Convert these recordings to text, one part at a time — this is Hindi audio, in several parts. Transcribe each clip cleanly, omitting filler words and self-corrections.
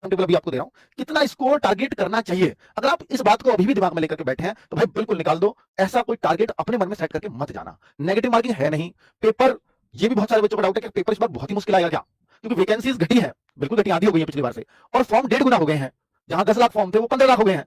टेबल अभी आपको दे रहा हूं, कितना स्कोर टारगेट करना चाहिए। अगर आप इस बात को अभी भी दिमाग में लेकर के बैठे हैं तो भाई बिल्कुल निकाल दो। ऐसा कोई टारगेट अपने मन में सेट करके मत जाना। नेगेटिव मार्किंग है नहीं। पेपर, ये भी बहुत सारे बच्चों का डाउट है कि पेपर इस बार बहुत ही मुश्किल आएगा क्या, क्योंकि वैकेंसीज घटी है, बिल्कुल घटी, आधी हो गई है पिछली बार से, और फॉर्म 1.5 गुना हो गए हैं। जहां 10 लाख फॉर्म थे वो 15 लाख हो गए हैं,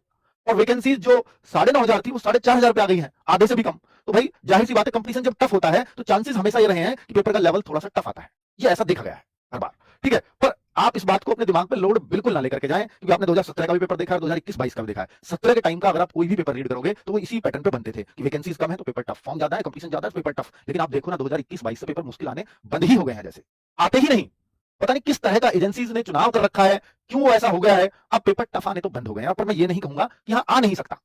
और वैकेंसीज जो 9,500 थी वो 4,500 पे आ गई है, आधे से भी कम। तो भाई जाहिर सी बात है, कंपटीशन जब टफ होता है तो चांसेस हमेशा ये रहे हैं कि पेपर का लेवल थोड़ा सा टफ आता है। ये ऐसा देखा गया है हर बार, ठीक है। पर आप इस बात को अपने दिमाग पे लोड बिल्कुल ना लेकर के जाएं, क्योंकि आपने 2017 का भी पेपर देखा है, 2021-22 का भी देखा है। 17 के टाइम का अगर आप कोई भी पेपर रीड करोगे तो वो इसी पैटर्न पे बनते थे कि वैकेंसीज कम है तो पेपर टफ, फॉर्म ज्यादा है, कंपटीशन ज्यादा है तो पेपर टफ। लेकिन आप देखो ना, 2021-22 से पेपर मुश्किल आने बंद ही हो गए हैं, जैसे आते ही नहीं। पता नहीं किस तरह का एजेंसीज ने चुनाव कर रखा है, क्यों ऐसा हो गया है। अब पेपर टफ आने तो बंद हो गए हैं, पर मैं ये नहीं कहूंगा कि यहां आ नहीं सकता।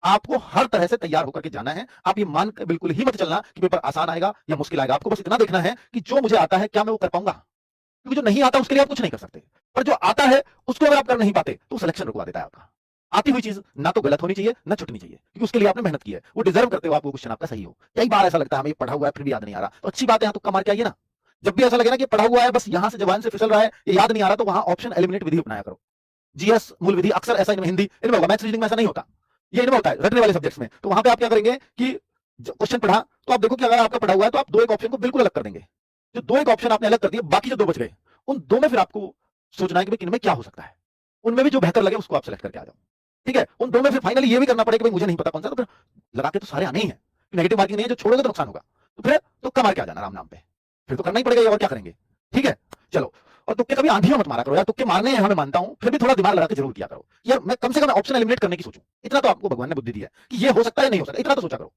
आपको हर तरह से तैयार होकर के जाना है। आप ये मान कर बिल्कुल ही मत चलना कि पेपर आसान आएगा या मुश्किल आएगा। आपको बस इतना देखना है कि जो मुझे आता है क्या मैं वो कर पाऊंगा, क्योंकि जो नहीं आता उसके लिए आप कुछ नहीं कर सकते, पर जो आता है उसको अगर आप कर नहीं पाते तो सिलेक्शन रुकवा देता है आपका। आती हुई चीज ना तो गलत होनी चाहिए ना छुटनी चाहिए, क्योंकि उसके लिए आपने मेहनत की है, वो डिजर्व करते हो आप, वो क्वेश्चन आपका सही हो। कई बार ऐसा लगता है हमें पढ़ा हुआ है फिर भी याद नहीं आ रहा, तो अच्छी बात है, यहाँ तुक्का मार के आइए ना। जब भी ऐसा लगे ना कि पढ़ा हुआ है बस यहां से जबान से फिसल रहा है, ये याद नहीं आ रहा, तो वहां ऑप्शन एलिमिनेट विधि अपनाया करो। जीएस मूल विधि अक्सर ऐसा इनमें हिंदी इनमें होगा, मैथ्स रीजनिंग में ऐसा नहीं होता। ये इनमें होता है रटने वाले सब्जेक्ट्स में। तो वहां पे आप क्या करेंगे कि क्वेश्चन पढ़ा तो आप देखो कि अगर आपका पढ़ा हुआ है तो आप 2 एक ऑप्शन को बिल्कुल अलग कर देंगे। जो 2 एक ऑप्शन आपने अलग कर दिए, बाकी जो 2 बच गए, उन 2 में फिर आपको सोचना है कि भाई इनमें क्या हो सकता है। उनमें भी जो बेहतर लगे उसको आप सेलेक्ट करके आ जाओ, ठीक है। उन 2 में फिर फाइनली ये भी करना पड़ेगा कि भाई मुझे नहीं पता कौन सा, तो फिर लगा के तो सारे आने ही है। नेगेटिव मार्किंग नहीं है, जो छोड़ोगे तो नुकसान होगा। तो फिर तुक्का मार के आ जाना राम नाम पे, फिर तो करना ही पड़ेगा, और क्या करेंगे, ठीक है। चलो, और तुक्के कभी आंधियों मत मारा करो यार, तुक्के मारने हैं हमें मानता हूं, फिर भी थोड़ा दिमाग लगा के जरूर किया करो यार। मैं कम से कम ऑप्शन एलिमिनेट करने की सोचूं, इतना तो आपको भगवान ने बुद्धि दी है कि ये हो सकता है नहीं हो सकता, इतना तो सोचा करो।